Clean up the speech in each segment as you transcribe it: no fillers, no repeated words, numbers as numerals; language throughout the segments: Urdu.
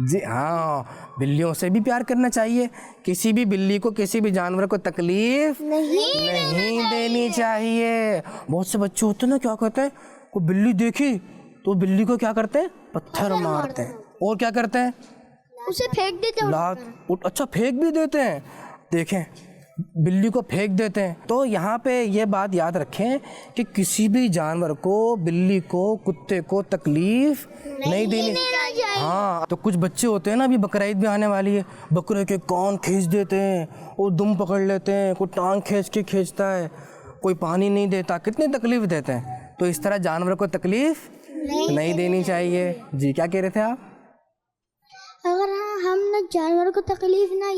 جی ہاں، بلیوں سے بھی پیار کرنا چاہیے. کسی بھی بلی کو، کسی بھی جانور کو تکلیف نہیں دینی چاہیے. بہت سے بچے ہوتے ہیں نا، کیا کہتے ہیں، کوئی بلی دیکھی تو بلی کو کیا کرتے ہیں، پتھر مارتے ہیں. اور کیا کرتے ہیں، اسے پھینک دیتے ہیں. اچھا پھینک بھی دیتے ہیں. دیکھیں، بلی کو پھینک دیتے ہیں. تو یہاں پہ یہ بات یاد رکھیں کہ کسی بھی جانور کو، بلی کو، کتے کو تکلیف نہیں دینی. ہاں، تو کچھ بچے ہوتے ہیں نا، ابھی بقرعید بھی آنے والی ہے، بکرے کے کان کھینچ دیتے ہیں اور دم پکڑ لیتے ہیں، کوئی ٹانگ کھینچتا ہے، کوئی پانی نہیں دیتا، کتنی تکلیف دیتے ہیں. تو اس طرح جانور کو تکلیف نہیں دینی چاہیے. جی کیا کہہ رہے تھے آپ؟ اگر ہم نہ جانور کو تکلیف نہ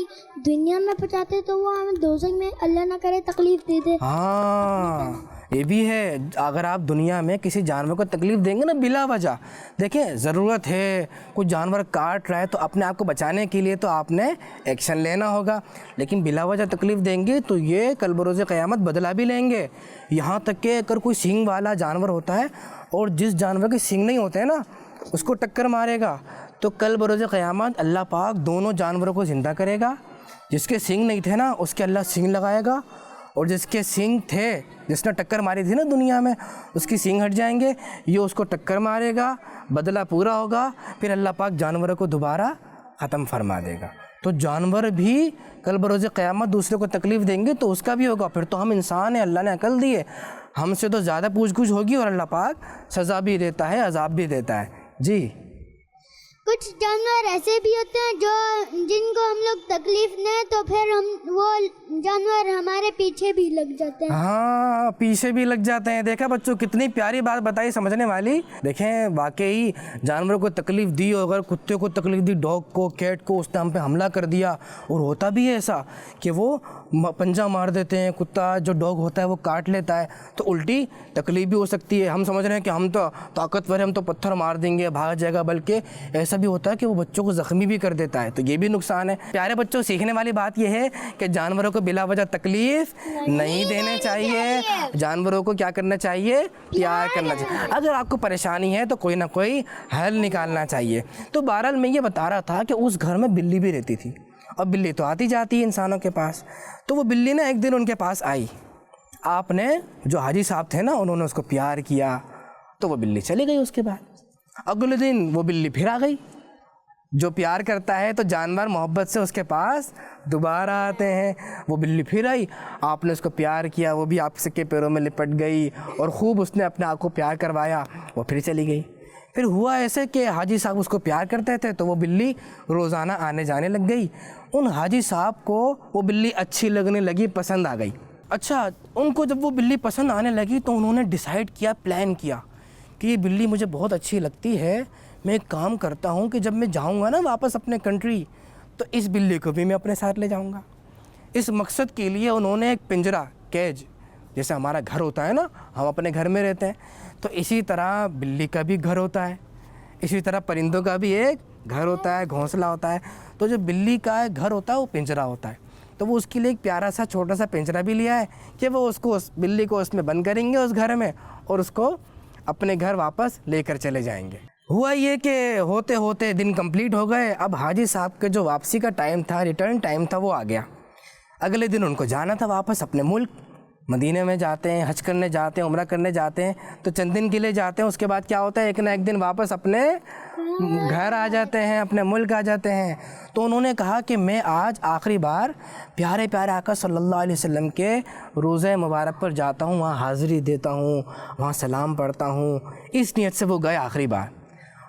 دنیا میں پہنچاتے تو وہ ہمیں دوزخ میں اللہ نہ کرے تکلیف دے دے. ہاں یہ بھی ہے. اگر آپ دنیا میں کسی جانور کو تکلیف دیں گے نا بلا وجہ، دیکھیں ضرورت ہے، کوئی جانور کاٹ رہا ہے تو اپنے آپ کو بچانے کے لیے تو آپ نے ایکشن لینا ہوگا. لیکن بلا وجہ تکلیف دیں گے تو یہ کل بروز قیامت بدلا بھی لیں گے. یہاں تک کہ اگر کوئی سینگ والا جانور ہوتا ہے اور جس جانور کے سینگ نہیں ہوتے ہیں نا اس کو ٹکر مارے گا تو کل بروز قیامت اللہ پاک دونوں جانوروں کو زندہ کرے گا. جس کے سینگ نہیں تھے نا اس کے اللہ سینگ لگائے گا، اور جس کے سینگ تھے، جس نے ٹکر ماری تھی نا دنیا میں، اس کی سینگ ہٹ جائیں گے، یہ اس کو ٹکر مارے گا، بدلہ پورا ہوگا، پھر اللہ پاک جانوروں کو دوبارہ ختم فرما دے گا. تو جانور بھی کل بروز قیامت دوسرے کو تکلیف دیں گے تو اس کا بھی ہوگا. پھر تو ہم انسان ہیں، اللہ نے عقل دی ہے، ہم سے تو زیادہ پوچھ گچھ ہوگی، اور اللہ پاک سزا بھی دیتا ہے، عذاب بھی دیتا ہے. جی کچھ جانور ایسے بھی ہوتے ہیں جو جن کو ہم لوگ تکلیف دیں تو پھر وہ جانور ہمارے پیچھے بھی لگ جاتے ہیں. ہاں پیچھے بھی لگ جاتے ہیں. دیکھا بچوں، کتنی پیاری بات بتائی سمجھنے والی. دیکھیں واقعی جانوروں کو تکلیف دی، اگر کتے کو تکلیف دی، ڈاگ کو، کیٹ کو، اس نے ہم پہ حملہ کر دیا، اور ہوتا بھی ہے ایسا کہ وہ پنجہ مار دیتے ہیں، کتا جو ڈاگ ہوتا ہے وہ کاٹ لیتا ہے، تو الٹی تکلیف بھی ہو سکتی ہے. ہم سمجھ رہے ہیں کہ ہم تو طاقتور ہیں، ہم تو پتھر مار دیں گے، بھاگ جائے گا، بلکہ ایسا بھی ہوتا ہے کہ وہ بچوں کو زخمی بھی کر دیتا ہے. تو یہ بھی نقصان ہے. پیارے بچوں، سیکھنے والی بات یہ ہے کہ جانوروں کو بلا وجہ تکلیف نہیں دینے چاہیے. جانوروں کو کیا کرنا چاہیے؟ پیار کرنا چاہیے. اگر آپ کو پریشانی ہے تو کوئی نہ کوئی حل نکالنا چاہیے. تو بہرحال میں یہ بتا رہا تھا کہ اس گھر میں بلی بھی رہتی تھی، اور بلی تو آتی جاتی ہے انسانوں کے پاس. تو وہ بلی نا ایک دن ان کے پاس آئی. آپ نے جو حاجی صاحب تھے نا انہوں نے اس کو پیار کیا تو وہ بلی چلی گئی. اس کے بعد اگلے دن وہ بلی پھر آ گئی. جو پیار کرتا ہے تو جانور محبت سے اس کے پاس دوبارہ آتے ہیں. وہ بلی پھر آئی، آپ نے اس کو پیار کیا، وہ بھی آپ کے پیروں میں لپٹ گئی اور خوب اس نے اپنے آپ کو پیار کروایا، وہ پھر چلی گئی. پھر ہوا ایسے کہ حاجی صاحب اس کو پیار کرتے تھے تو وہ بلی روزانہ آنے جانے لگ گئی. ان حاجی صاحب کو وہ بلی اچھی لگنے لگی، پسند آ گئی. اچھا، ان کو جب وہ بلی پسند آنے لگی تو انہوں نے ڈیسائیڈ کیا، پلان کیا کہ یہ بلی مجھے بہت اچھی لگتی ہے، میں ایک کام کرتا ہوں کہ جب میں جاؤں گا نا واپس اپنے کنٹری تو اس بلی کو بھی میں اپنے ساتھ لے جاؤں گا. اس مقصد کے لیے انہوں نے ایک پنجرا، کیج، جیسے ہمارا گھر ہوتا ہے نا، ہم اپنے گھر میں رہتے ہیں، تو اسی طرح بلی کا بھی گھر ہوتا ہے، اسی طرح پرندوں کا بھی ایک گھر ہوتا ہے، گھونسلہ ہوتا ہے. تو جو بلی کا ایک گھر ہوتا ہے وہ پنجرا ہوتا ہے. تو وہ اس کے لیے ایک پیارا سا چھوٹا سا پنجرا بھی لیا ہے کہ وہ اس کو، اس بلی کو اس میں بند کریں گے اس گھر میں، اور اس کو اپنے گھر واپس لے کر چلے جائیں گے. ہوا یہ کہ ہوتے ہوتے دن کمپلیٹ ہو گئے. اب حاجی صاحب کے جو واپسی کا ٹائم تھا، ریٹرن ٹائم تھا، وہ آ گیا. اگلے دن ان کو جانا تھا واپس اپنے ملک. مدینے میں جاتے ہیں، حج کرنے جاتے ہیں، عمرہ کرنے جاتے ہیں، تو چند دن کے لیے جاتے ہیں. اس کے بعد کیا ہوتا ہے، ایک نہ ایک دن واپس اپنے گھر آ جاتے ہیں، اپنے ملک آ جاتے ہیں. تو انہوں نے کہا کہ میں آج آخری بار پیارے پیارے آقا صلی اللہ علیہ وسلم کے روضہ مبارک پر جاتا ہوں، وہاں حاضری دیتا ہوں، وہاں سلام پڑھتا ہوں. اس نیت سے وہ گئے آخری بار،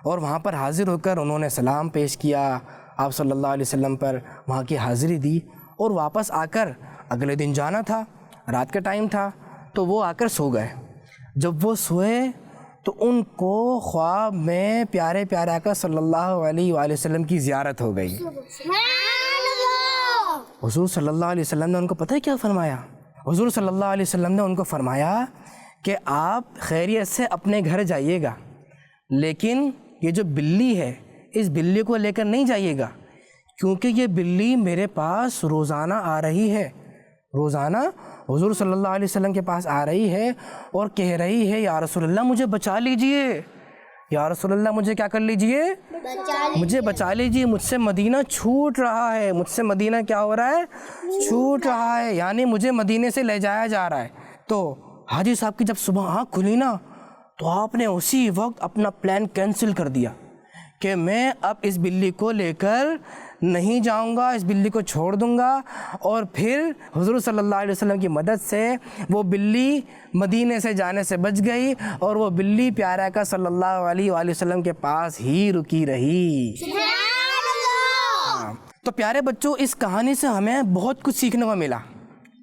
اور وہاں پر حاضر ہو کر انہوں نے سلام پیش کیا آپ صلی اللہ علیہ وسلم پر، وہاں کی حاضری دی، اور واپس آ کر اگلے دن جانا تھا، رات کا ٹائم تھا، تو وہ آ کر سو گئے. جب وہ سوئے تو ان کو خواب میں پیارے پیارے آقا صلی اللہ علیہ وآلہ وسلم کی زیارت ہو گئی. حضور صلی اللہ علیہ وسلم نے ان کو پتہ ہے کیا فرمایا؟ حضور صلی اللہ علیہ وسلم نے ان کو فرمایا کہ آپ خیریت سے اپنے گھر جائیے گا، لیکن یہ جو بلی ہے اس بلی کو لے کر نہیں جائیے گا، کیونکہ یہ بلی میرے پاس روزانہ آ رہی ہے، روزانہ حضور صلی اللہ علیہ وسلم کے پاس آ رہی ہے اور کہہ رہی ہے یا رسول اللہ مجھے بچا لیجئے، یا رسول اللہ مجھے کیا کر لیجئے؟ مجھے بچا لیجئے، مجھ سے مدینہ چھوٹ رہا ہے، مجھ سے مدینہ کیا ہو رہا ہے؟ چھوٹ رہا ہے، یعنی مجھے مدینے سے لے جایا جا رہا ہے۔ تو حاجی صاحب کی جب صبح آنکھ کھلی نا تو آپ نے اسی وقت اپنا پلان کینسل کر دیا کہ میں اب اس بلی کو لے کر نہیں جاؤں گا، اس بلی کو چھوڑ دوں گا۔ اور پھر حضور صلی اللہ علیہ وسلم کی مدد سے وہ بلی مدینے سے جانے سے بچ گئی، اور وہ بلی پیارا کا صلی اللہ علیہ وآلہ وسلم کے پاس ہی رکی رہی۔ تو پیارے بچوں، اس کہانی سے ہمیں بہت کچھ سیکھنے کو ملا۔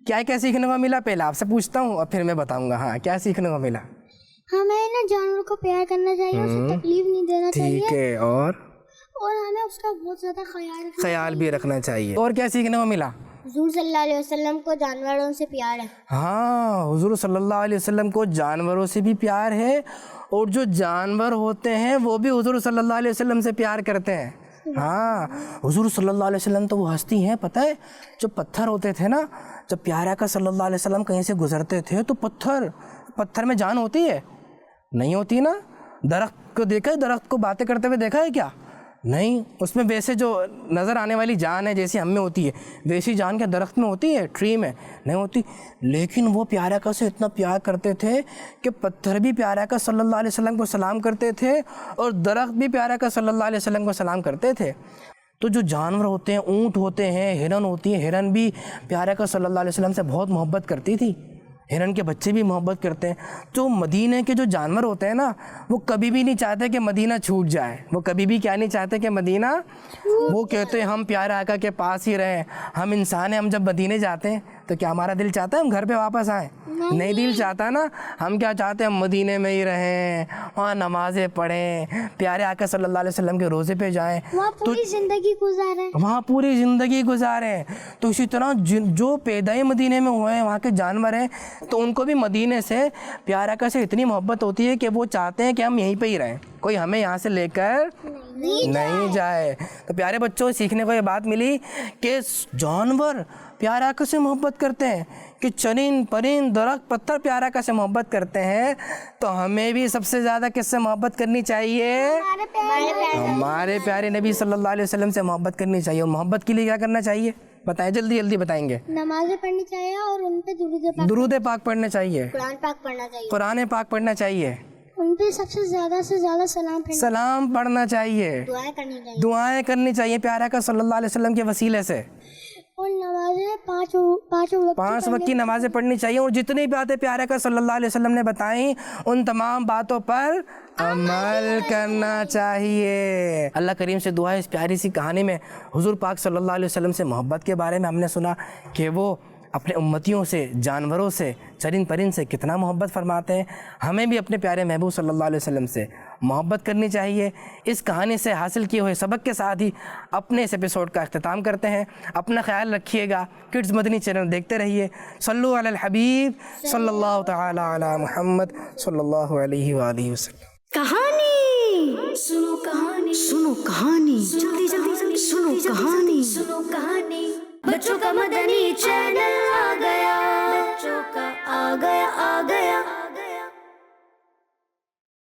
کیا سیکھنے کو ملا؟ پہلے آپ سے پوچھتا ہوں اور پھر میں بتاؤں گا۔ ہاں، کیا سیکھنے کو ملا؟ ہمیں نا جانور کو پیار کرنا چاہیے، اسے تکلیف نہیں دینا چاہیے، ٹھیک ہے، اور ہمیں اس کا بہت زیادہ خیال بھی رکھنا چاہیے۔ اور کیا سیکھنے کو ملا؟ حضور صلی اللہ علیہ وسلم کو جانوروں سے پیار ہے۔ ہاں، حضور صلی اللہ علیہ وسلم کو جانوروں سے بھی پیار ہے، اور جو جانور ہوتے ہیں وہ بھی حضور صلی اللہ علیہ وسلم سے پیار کرتے ہیں۔ ہاں، حضور صلی اللہ علیہ وسلم تو وہ ہستی ہیں، پتہ ہے جو پتھر ہوتے تھے نا، جب پیارا کا صلی اللہ علیہ وسلم کہیں سے گزرتے تھے تو پتھر میں جان ہوتی ہے؟ نہیں ہوتی نا۔ درخت کو دیکھا ہے؟ درخت کو باتیں کرتے ہوئے دیکھا ہے کیا؟ نہیں، اس میں ویسے جو نظر آنے والی جان ہے جیسی ہم میں ہوتی ہے ویسی جان کیا درخت میں ہوتی ہے؟ ٹری میں نہیں ہوتی۔ لیکن وہ پیارا کا سے اتنا پیار کرتے تھے کہ پتھر بھی پیارا کا صلی اللہ علیہ وسلم کو سلام کرتے تھے، اور درخت بھی پیارا کا صلی اللہ علیہ وسلم کو سلام کرتے تھے۔ تو جو جانور ہوتے ہیں، اونٹ ہوتے ہیں، ہرن ہوتی ہیں، ہرن بھی پیارا کا صلی اللہ علیہ وسلم سے بہت محبت کرتی تھی، ہرن کے بچے بھی محبت کرتے ہیں۔ تو مدینے کے جو جانور ہوتے ہیں نا، وہ کبھی بھی نہیں چاہتے کہ مدینہ چھوٹ جائے، وہ کبھی بھی کیا نہیں چاہتے کہ مدینہ، وہ کہتے ہیں ہم پیارے آقا کے پاس ہی رہیں۔ ہم انسان ہیں، ہم جب مدینے جاتے ہیں تو کیا ہمارا دل چاہتا ہے ہم گھر پہ واپس آئیں؟ نہیں دل چاہتا نا۔ ہم کیا چاہتے ہیں؟ ہم مدینے میں ہی رہیں، وہاں نمازیں پڑھیں، پیارے آقا صلی اللہ علیہ وسلم کے روزے پہ جائیں، وہاں پوری زندگی گزاریں۔ تو اسی طرح جو پیدائش مدینے میں ہوئے ہیں، وہاں کے جانور ہیں، تو ان کو بھی مدینے سے پیارے آقا سے اتنی محبت ہوتی ہے کہ وہ چاہتے ہیں کہ ہم یہیں پہ ہی رہیں، کوئی ہمیں یہاں سے لے کر نہیں جائے۔ تو پیارے بچوں، سیکھنے کو یہ بات ملی کہ جانور پیارے آقا سے محبت کرتے ہیں، کہ چرند پرند درخت پتھر پیارے آقا سے محبت کرتے ہیں، تو ہمیں بھی سب سے زیادہ کس سے محبت کرنی چاہیے؟ ہمارے پیارے نبی صلی اللہ علیہ وسلم سے محبت کرنی چاہیے۔ اور محبت کے لیے کیا کرنا چاہیے؟ بتائیں، جلدی بتائیں گے۔ نمازیں پڑھنی چاہیے، اور ان پہ درود پاک پڑھنا چاہیے، قرآن پاک پڑھنا چاہیے، ان پہ سب سے زیادہ سلام پڑھنا چاہیے، دعائیں کرنی چاہیے پیارے کا صلی اللہ علیہ وسلم کے وسیلے سے، اور نمازیں پانچ وقت کی نمازیں پڑھنی چاہیے، اور جتنی باتیں پیارے کا صلی اللہ علیہ وسلم نے بتائیں ان تمام باتوں پر عمل کرنا چاہیے۔ اللہ کریم سے دعا ہے، اس پیاری سی کہانی میں حضور پاک صلی اللہ علیہ وسلم سے محبت کے بارے میں ہم نے سنا کہ وہ اپنے امتیوں سے، جانوروں سے، چرند پرند سے کتنا محبت فرماتے ہیں۔ ہمیں بھی اپنے پیارے محبوب صلی اللہ علیہ وسلم سے محبت کرنی چاہیے۔ اس کہانی سے حاصل کیے ہوئے سبق کے ساتھ ہی اپنے اس ایپیسوڈ کا اختتام کرتے ہیں۔ اپنا خیال رکھیے گا، کڈز مدنی چینل دیکھتے رہیے۔ صلو علی الحبیب صلی اللہ تعالی علی محمد صلی اللہ علیہ وآلہ وسلم۔ کہانی سنو، کہانی سنو، کہانی جلدی سنو، کہانی سنو، کہانی بچوں کا مدنی چینل آ گیا، بچوں کا آ گیا